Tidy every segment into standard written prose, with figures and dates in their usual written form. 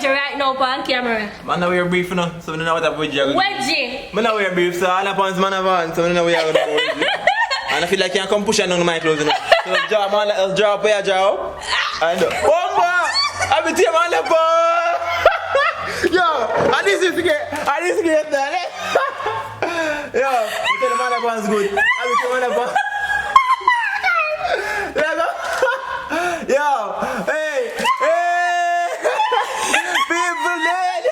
you right now on camera. Man, now we're brief now, so we don't know what type of wedgie you're going to Wedgie. Man, now we're brief, so all upon man of on, so we don't know what you're going to do. And I feel like you can come push it on my clothes, you know. So let's draw, man, let's draw up here, draw up. And one more! I'll be team on the ball! Yo, and this is great done, eh? Yo, we tell the man of one's good. I'll be team on the ball. Yo, hey, people dead.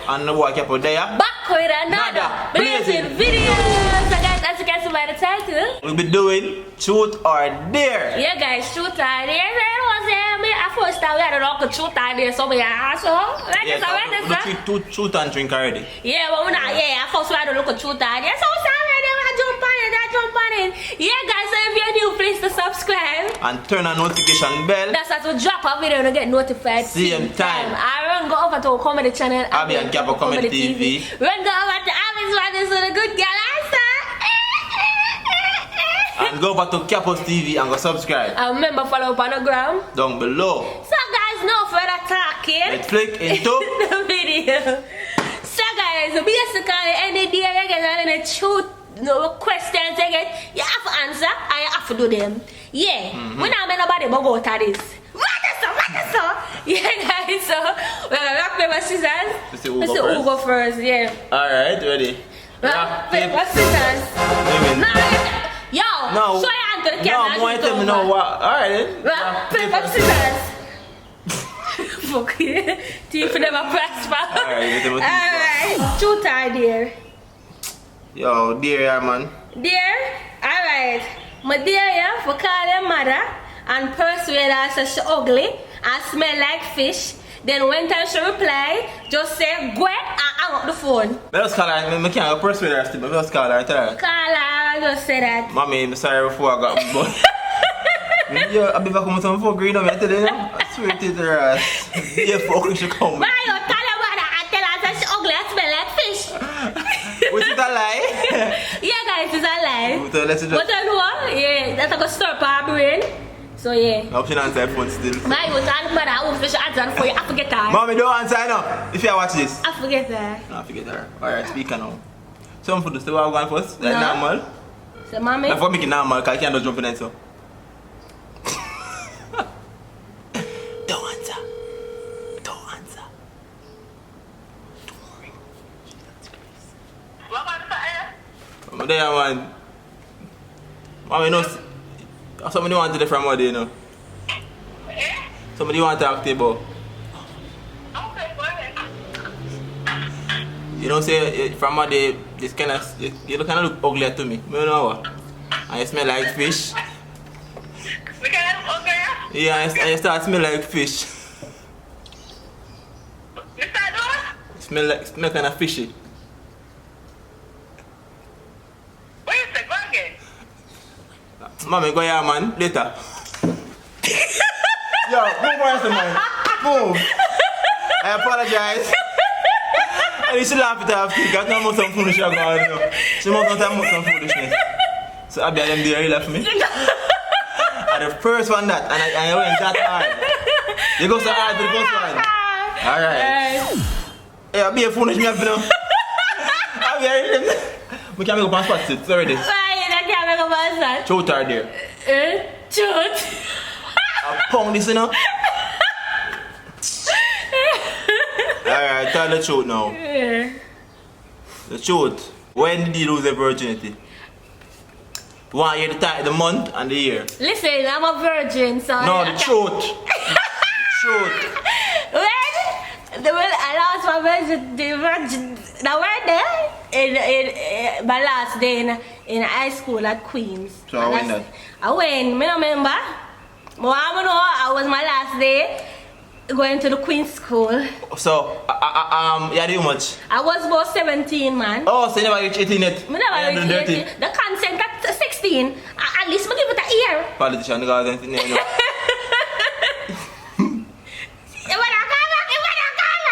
And the walk up there. Back with another blazing video. So guys, as you can see by the title, we'll be doing truth or dare. Yeah guys, truth or dare. I first time we had a lot of truth or dare, so we are so truth and drink already. Yeah, but we're not, I first we had a look at truth or dare. So I jump on it. Yeah guys, so if you're new, please to subscribe. And turn on notification bell. That's how to drop a video and get notified. Same time. I run go over to our comedy channel. Abby and Capo Comedy TV. Run go over to Abby's one so the good girl answer. And go over to Capo's TV and go subscribe. And remember follow up on the gram down below. So guys, no further talking. Let's flick into the video. So guys, basically any day you get any truth questions you get, you have to answer and you have to do them. Yeah. We not make nobody but go to this. What is so? Yeah guys, so we're gonna rock paper scissors. Let's see who go first, yeah. Alright, ready? Rock paper scissors. Yo, no. show your hand to the camera. No, I'm going to tell me no what. Alright then. Rock paper scissors. Fuck you. Teeth never prosper. Alright. Truth or dare? Yo, dare man. Dare? Alright. My dare you for call your mother and persuade her say she ugly and smell like fish. Then when time she reply, just say go ahead and hang up the phone. Let's call her, I can't persuade her still, but let's call her, tell her. Call her, just say that. Mommy, I'm sorry before I got me born. Yo, I'll be back home some fuck green on me, I tell you, I swear to her ass. Yeah, fuck, she come. Why you tell your mother and tell her that she ugly and smell like fish? Was it a lie? Yeah guys, it's a lie. But I know, yeah, that's a stop her brain. So yeah. I hope she don't answer phone still. My you tell mother I will fish answer for you. I forget her. Mommy, don't answer now. If you watch this. I forget her. No, I forget her. Alright, speak now. Some food still want to go first. Like normal. So mommy. Before making normal, because I can't just jump in it so. Don't answer. Don't answer. Don't worry. What there, man? Mommy, no. Somebody want to do from what day, you know? Somebody want to talk to you about. Okay, go ahead. You know, say from what day, this kind of, you kind of look ugly to me. You know what? And you smell like fish. We can look ugly? Yeah, and you start smell like fish. You start what? Smell kind of fishy. What you say? Go again. Mommy, go here, man. Later. Yo, move on, man. Move. I apologize. And you should laugh at her because no more some foolishness going on. She must not have some foolishness. So I be them there, you left me. And the first one that, and I went that hard. You go so hard to the first one. Alright. Hey, I be a foolish me up now. I be a we can't make a passport sit, it's already. Truth or dare? Truth. I'll pound this, you know. Alright, tell the truth now. The truth. When did you lose your virginity? You want to hear the time, the month and the year? Listen, I'm a virgin, so... No, the truth. The truth. When I lost my virgin, now we're there in my last day in high school at Queens. So I win that? I win, me no remember. Mama, no, I was my last day going to the Queen's School. So, you do much? I was about 17, man. Oh, so you never reach 18 yet? I never reached 18. The consent at 16. At least I give it a year. Politician, the guys, you know.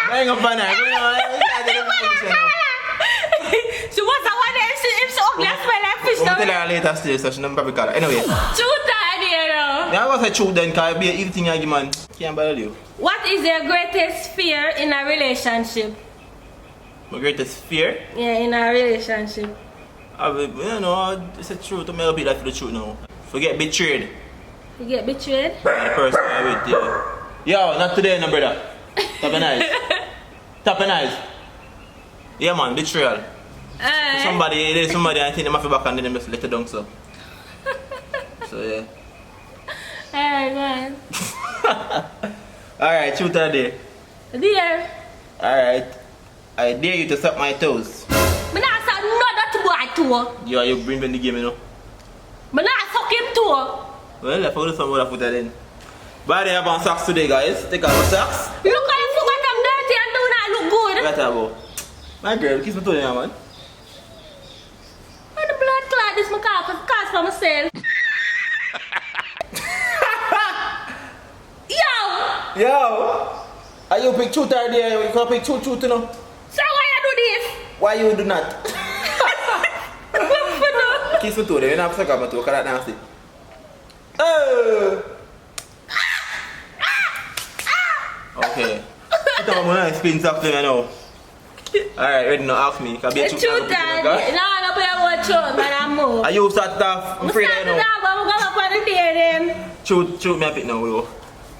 I ain't gonna find out. She was the one that if she ugly, I smell like fish. I'm tell her later stage, so she don't probably call her. Anyway. Truth idea, though. Yeah, I'm gonna say truth then, because it'll be an easy thing you give, man. Can't bother you. What is your greatest fear in a relationship? My greatest fear? Yeah, in a relationship. You know, it's the truth. I'm gonna be that for the truth now. Forget betrayed. You get betrayed? The person I'm with, yeah. Yo, not today, no, brother. Top and eyes. Top and eyes. Yeah, man, betrayal. Somebody I think they might be back and then they must let it down, so. So, yeah. Alright, man. Alright, truth or dare? Dear. Alright. I dare you to suck my toes. I'm not saying no that boy too. Yo, you bring in the game, you know? I'm not suck him too. Well, I forgot some other footer then. But I have on socks today, guys. Take out my socks. Look at the foot that I'm dirty and do not look good. What about? My girl, kiss me to you, man. And the blood clot is my cause for myself. Yo! Are you pick truth or dare? You can pick truth, you know? So why you do this? Why you do not? What for no? Kiss me to you, you don't have to suck up my toe, because that's nasty. Okay. Put on my spin something I know. Alright, ready now, ask me. Can be a Truth or dare? No, no, but I want truth, man, I'm more. Are you started off? I'm afraid I know. I'm going up on the dare then. Truth me a pick now, we go.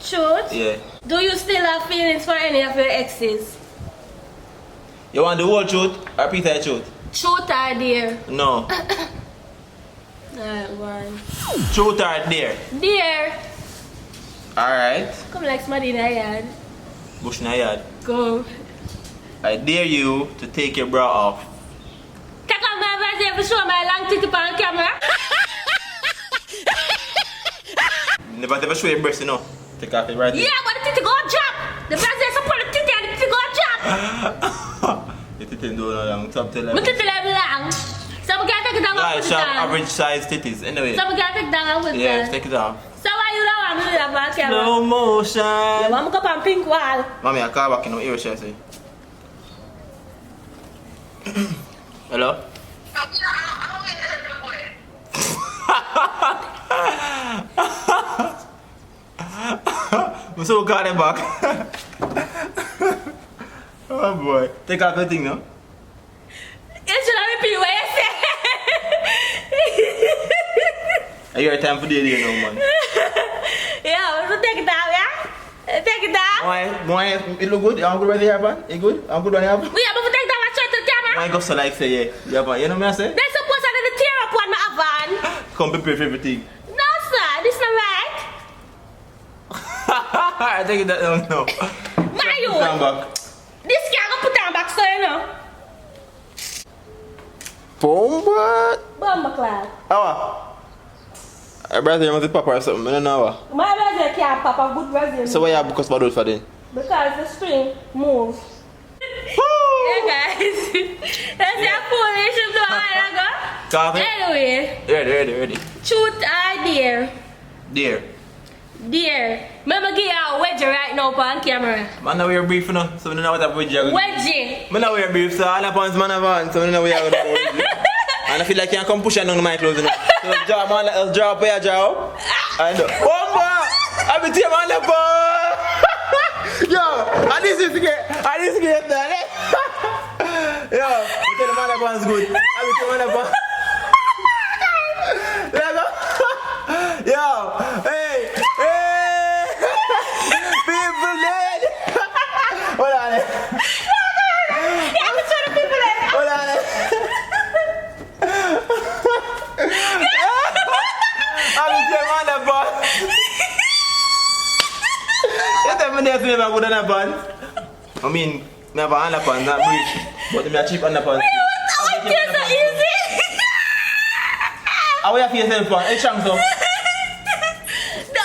Truth? Yeah. Do you still have feelings for any of your exes? You want the whole truth or piece of the truth? Truth or dare? No. Alright, one. Truth or dare? Dare. Alright. Come like somebody in the yard. Bush in the yard. Go. I dare you to take your bra off. Take off my brazier to show my long titty on camera. Never show your breast, you know. Take off your brazier. Yeah, but the titty go drop. The brazier support the titty and the titty go drop. Your titty do no long. Top tell My titty level long. So we gotta take it down guys, with she have that. average size titties. Anyway. So we gotta take it down with Yes, that. take it off. So why you don't want me to do that on camera? Slow motion. Yeah, mama go up on pink wall. Mommy, I call back in the ear, shall I say? Hello? I'm so glad I'm back. Oh boy. Take off the thing now. You should have repeated what you said. Are you time for the day now, man? Yeah, so take it out, yeah? Take it out. Boy, it look good? I'm good right here, man? It good? I'm good right here? We have to take that straight to the camera. I go so like say, yeah, but you know what I say? They're supposed to tear up on my van. Come prepare for everything. No, sir, this is not right. I take that down now. Mario, Come back. this can't go put on back, so you know. Bomba. Bomba clad. Awa. I brother, you must be papa or something. I don't know. My brother can't pop a good brother. So why you have because for those for them? Because the string moves. Yeah, guys. That's your foolish of the Coffee? Anyway, Ready. truth or dare? There. Dare. Remember give you a wedgie right now on camera. Man, now we're brief, you know, so we don't know what type of wedgie you're going to Wedgie. Man, now we're brief, so all the pants man have on, so we don't know where you're going to go. And I feel like you can come push it on my clothes, you know. So draw, man, let's draw up here, draw up. And bomba! I'll be team on the ball! Yo, and this is great, man. Yo, you tell the man the ball's good. I'll be team on the ball. Yo, hey! People dead! Hold on. Yeah, I'm trying to people it. Hold on. I'm on the ball. You tell me never good underpants. I mean, never underpants, not brief. But me a cheap underpants. Oh, it's so easy. How you feel yourself, man? Hey, chance up. The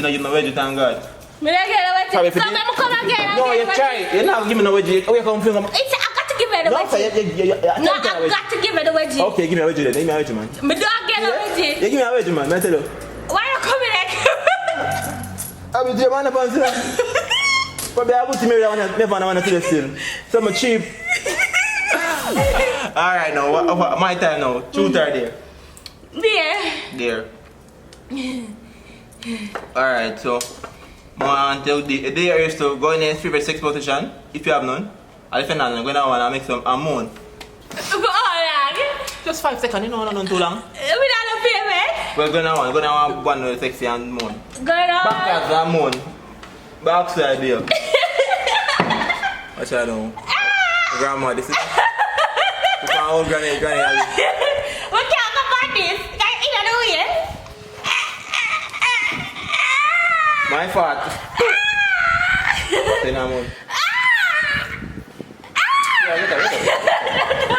not give me veggie, thank God. Me not get a Sorry wedgie. for So this. I'm come again. No, you try. You're not giving me no veggie. Where you come from? It's I got to give her the No, wedgie. No, I got to give her the wedgie. Okay, give me a veggie then. Give me a veggie, man. Me don't get a wedgie. Yeah, give me a veggie, man. I tell you. Why you coming like? I will do your man up on sir. Probably I would me never want to see the still. So I'm cheap. Alright now, my time now. Truth or dare? There. Alright, so I want to tell the dare is to go in his favorite sex position, if you have none. And if you have none, I'm going to want to make some moan. Go on, Just 5 seconds, you know, not too long. we don't favorite. We're going to want one with sexy and moan. Go on. Backwards and moan. Backside there. Watch out now. Grandma, this is... You can't hold granny. We can't go back this. Guys, you know the way. My fault. Say no more. Yeah, look at.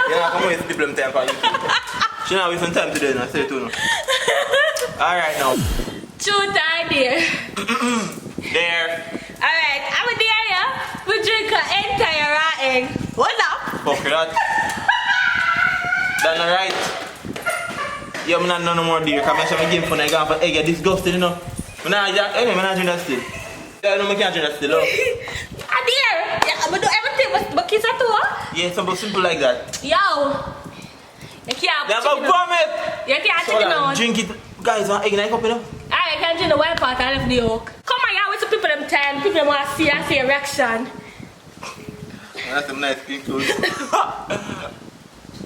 Yeah, come on, it's people time for you. She now with some time today, now say it too now. Alright now. Truth or dare? There. Alright, I'm a dare ya. We drink an entire raw egg. Hold up. Fuck that. That's not right. Yeah, I'm not no more dear. Because I'm game for I go for egg. You're disgusting, you know. I'm not drink that still. Yeah, no, I can't drink that still. Oh. A dare. Yeah, but do everything but kiss her too. Yeah, something simple like that. Yo. You can't They're chicken about vomit. You can't chicken out. Drink it. Guys, want egg in a cup, you know? I can't drink the white part and left the yolk. Come on, y'all with some people them time. People them want to see and see a reaction. That's some nice pink clothes.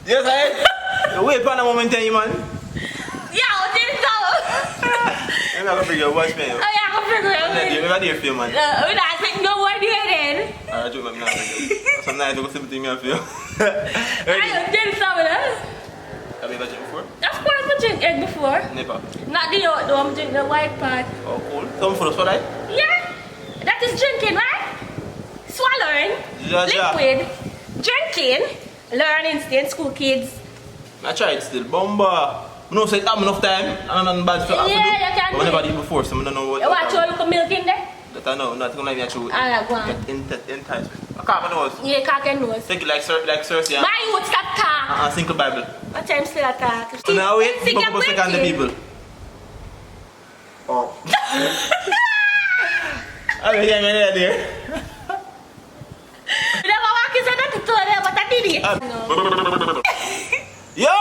Yes, I. Wait for a moment, man. Yo, this is all. I'm not gonna figure out what's me. Oh, yeah, I can figure it out. I'm not there for you, man. We're not taking no more there then. Alright, joke, I'm not figure. Some night I go see me for you. I Ready? did some of that. Have you ever drink before? Of course, I drink egg before. Never. Not the yolk though, I'm drinking the white part. Oh, cool. Some for the soda? Yeah, that is drinking, right? Swallowing, Ja, ja. liquid, drinking, learning, stay in school, kids. I try it still. Bomba. I know it happen enough time. I don't know bad stuff. Yeah, you can But I do never it. did before, so I don't know what. You watch all the milk in there? That I know. Not gonna be true. Alright, go on. Get enticed. I can't nose. Yeah, cock and nose. Take it like Cersei. My youth stop talk. Single Bible. What time still a talk? So now wait, Sing your people second the birthday. people. Oh. I mean, yeah, man, there. You never walk inside that to them, but I did it. No. Yo!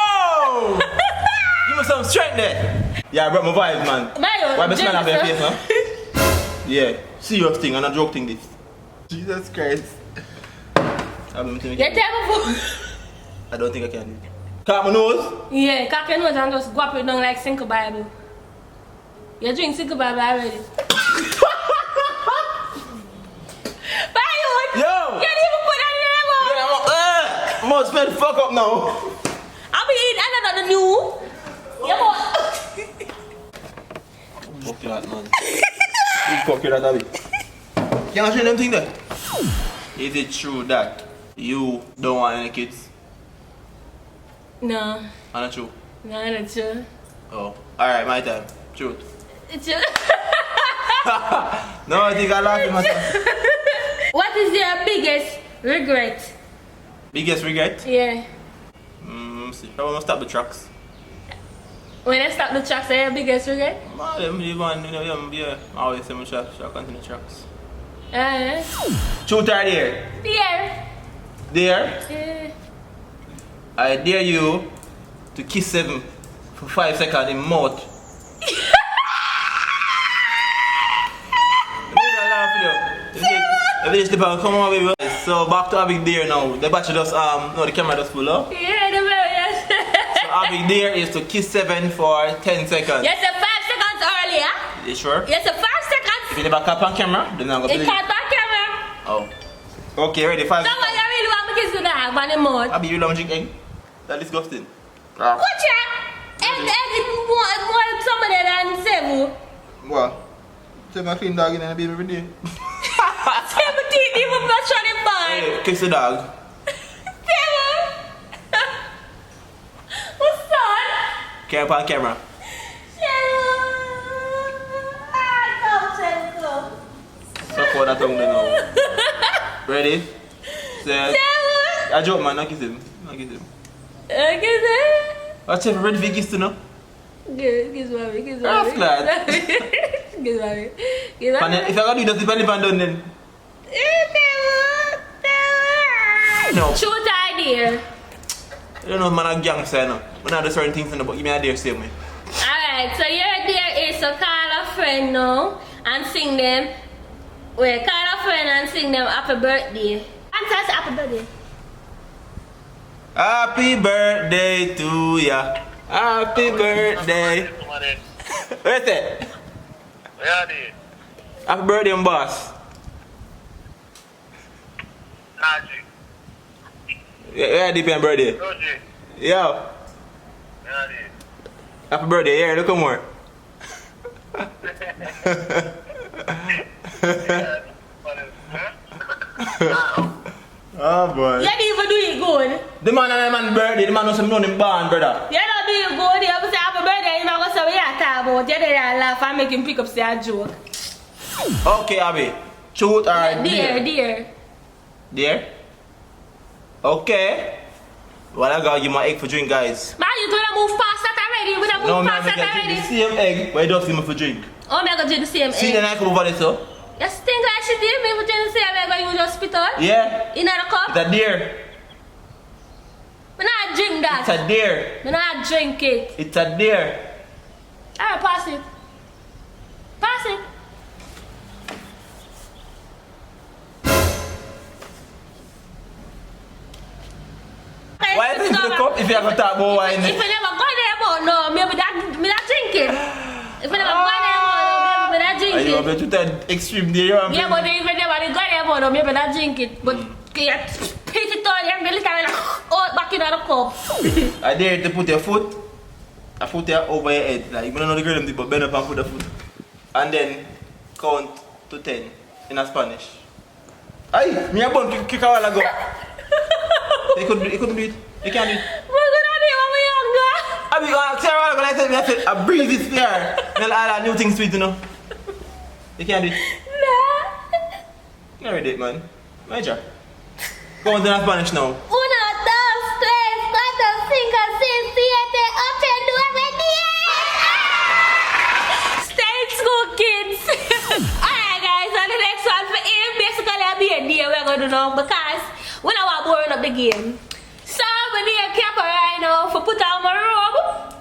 Give me some strength there. Yeah, I brought my vibes, man. My Why best man have your Jennifer. face, huh? Yeah, serious thing and a joke thing this. Jesus Christ. You tell me I don't think I can. Cut my nose. yeah, cock and nose and just go up it down like Single Bible. You drink Single Bible already. Bye, youth. Yo! You didn't even put that in the mouth. I'm gonna spell the fuck up now. I'll be eating another new. You know. Fuck you that, man. Fuck you that, Abby. Can I show them thing there? Is it true that you don't want any kids? No. Not true. No, not true. Oh. Alright, my time. Truth. It's true. No, I think I laugh at myself. What is your biggest regret? Biggest regret? Yeah. See. I want to stop the trucks. When I stop the trucks, are your biggest regret? Man, you know, yeah. I always say my trucks, shall continue trucks. Yeah. Truth or dare? Dare? Yeah. I dare you to kiss 7 for 5 seconds in mouth. If you just come on, baby. So back to Abig Dare now. The battery just no, the camera just full up. Yeah, the very yes. So Abig Dare is to kiss 7 for 10 seconds. Yes, 5 seconds earlier. You sure? Yes, 5 seconds. If you never cap on camera, then I'm gonna It believe. can't back camera. Oh. Okay, ready? 5 So what seconds. you really want me to do that on the mouth? Abby, you don't drink egg? That's disgusting. Watch out. Egg is more somebody than Sevu. What? Take my clean dog in and baby every day. 17 even brush on him boy. Hey, kiss the dog. Sevu. What's that? Camera on camera. Sevu. Ah, come for that tongue now. Ready? Set. I joke, man. I kiss him. Watch if you're ready for kiss, you know? Kiss mommy. Rough lad. Kiss mommy. If I got do that, if I live and done then. No. Shoot idea. I don't know, man, I'm gangster, you know. When I do certain things, but give me a dare same way. Alright, so your idea is to call a friend now and sing them. Wait, call a friend and sing them happy birthday. And say happy birthday. Happy birthday to ya. Happy birthday. Where's it? Where are they? Happy birthday, boss. Naji. Where are the birthday? Roji. Yo. Where are they? Happy birthday, here, look more. Oh boy. You didn't even do it good. The man and the man birthday, the man knows him born, brother. You don't do it good. You have to say happy birthday. You know what we are talking about. You didn't laugh and make him pick up say a joke. Okay, Abby. Shoot or Dear. Dear? Okay. Well, I gotta give my egg for drink, guys. Man, you don't move past that already. We don't move past that the already. same egg, but it does him for drink. Oh, I'm going to do the same See, egg. then I come over there, so? You stink like shit, you mean to the same egg when you just spit out? Yeah. In a cup? It's a deer. I not drink that. It's a deer. I not drink it. It's a deer. Alright, pass it. Pass it. Why is it the cup if you have to talk about wine? If you never go there more, no, maybe that drink it. If you never go there more, no, maybe that drink You it. want to that extreme there? Yeah, but if you never go there more, no, maybe that drink it. But you spit it on and the little oh, back in the cup. I dare to put your foot. I put it over your head. Like, you don't know the girl them do, but bend up and put the foot. And then count to 10 in a Spanish. Aye, me a bun kick a while ago. He couldn't do it. He can't do it. We're gonna do it when we're younger. I mean, Sarah, like I said, I breathe this fear. Then all new things sweet, you know. You can't do it. No. Never did, man. Major. Go on to the Spanish now. 1, 2, 3, 4, 5, 6, 7, 8, 9, 10. Stay in school, kids. Alright, guys, on the next one for him, basically, I'll be a day we're going to do now because we don't want to boring up the game. So, we need a cap right now for put on my robe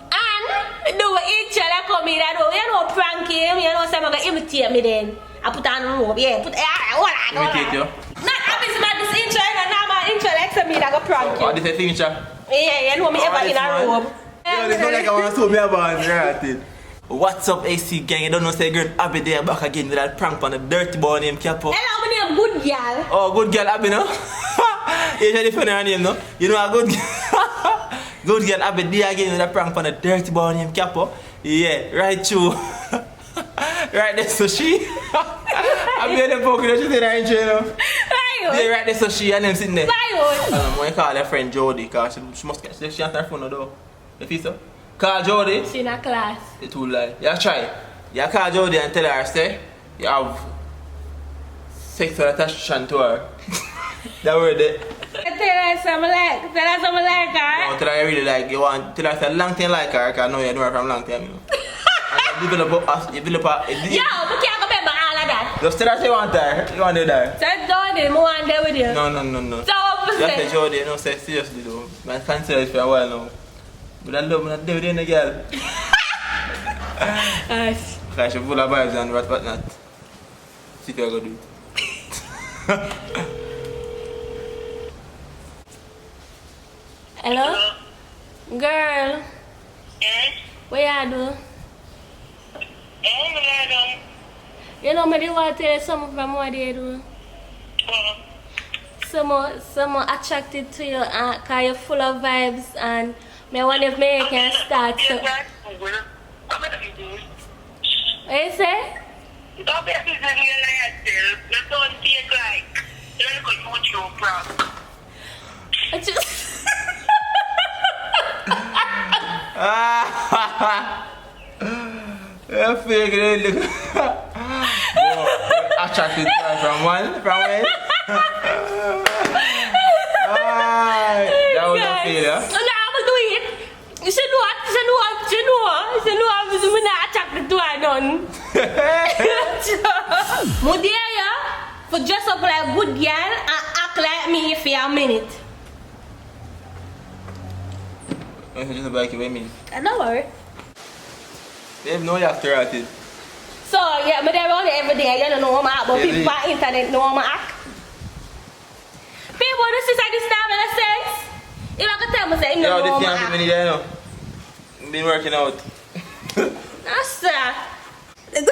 and do each other come in. I know, you know, prank him, you know, so I'm going to imitate me then. I put on the robe, yeah, hold on. Imitate you? Not obviously not this intro, you know, now my intro like to me that go prank you. Oh, this is a signature. Yeah, you know me ever in a robe. Yo, this is like I want to sew me a band, right? What's up, AC gang? You don't know, say girl Abby there back again with that prank on the dirty boy named Capo. Hello, my name Good Girl. Oh, good girl Abby, no? You should defend her name, no? You know a good girl. Good girl Abby there again with that prank on the dirty boy named Capo. Yeah, right true. Right there, so she. I'm being the poker that she said I ain't you know. Yeah, right there, so she and them sitting there. Bye. When you call her friend Jody, because she must get, she answer her phone though. You feel so? Call Jody. She in a class. It will lie. You try. You call Jody and tell her, say, you have sexual attraction to her. That word there. Tell her something like her. No, tell her you really like, you want, tell her say long time like her, because I know you know her from long time. You know. And develop a, Yo, we can't remember all of that. just tell her say you want her, you want her there. So Jody, I want there with you. No. So what You have to Jody, you know, say seriously though. I can't say it for a while now. But I love me, I'm not there with any girl. Because she's full of vibes and what not. See if you're going to do it. Hello? Girl, Yes? what you do? Oh, madam. You know, I want to tell you something from what they do. Someone attracted to you because you're full of vibes and I wonder if me can start. So. What you say? Don't be busy with yourself. You don't take like. You're going to do your prank. I just... You're fake, look. attracted to her from when? That was a failure. No, I'm gonna do it. She know I'm not attracted to her none. Mudia, for dress up like a good girl and act like me for a minute. Just like you, what you mean? Don't worry. They have no actor at it. So, yeah, but they're around every day. You don't know what I'm act, but Yeah, people on the internet know what I'm act. People, this is like this time in a sense. If I could tell me, say, you Yo, know this what young I'm people act. need, you know. Been working out. That's that. Give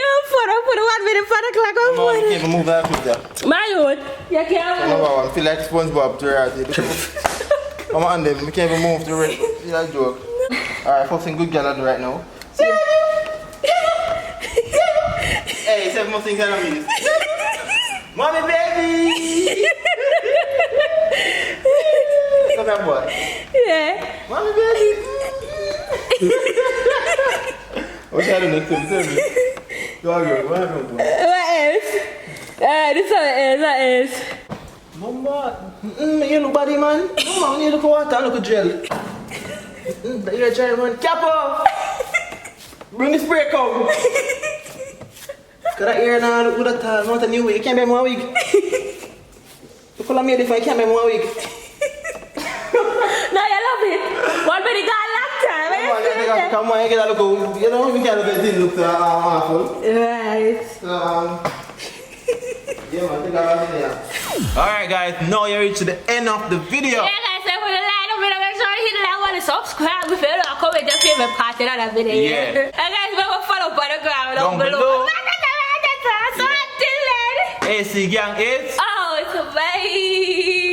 a photo, put a 1 minute photo clock on Come on, you phone. can't even move that picture. My own. You can't move. Number one, feel like SpongeBob to reality. Come on, them. We can't even move to it. See that joke? Alright, first thing good girl I do right now. Hey, 7 more things I don't mean. Mommy, baby! Come here, boy. Yeah. Mommy, baby! What's that in the tell me? Go on, girl. What happened, boy? What else? This one is. Mama, you look body, man. Mama, you look water, look gel. You're a child, man. Cap off! Bring the spray come. Cause that hair now look good at all. I want a new wig. You can't buy more wig. You call me if I can't buy more wig. No, you love it. One minute got a long time. Come on, you get a look. You know, we can't look at it. Look awful. Right. So, yeah, man, take that out in there. Alright, guys, now you're reached to the end of the video. Yeah, guys, if you like the video, make sure you hit the like button, subscribe if you don't comment your favorite part of that video. Yeah. And guys, remember follow on the ground Down below. So until then. AC Gang 8. Oh, it's a bye.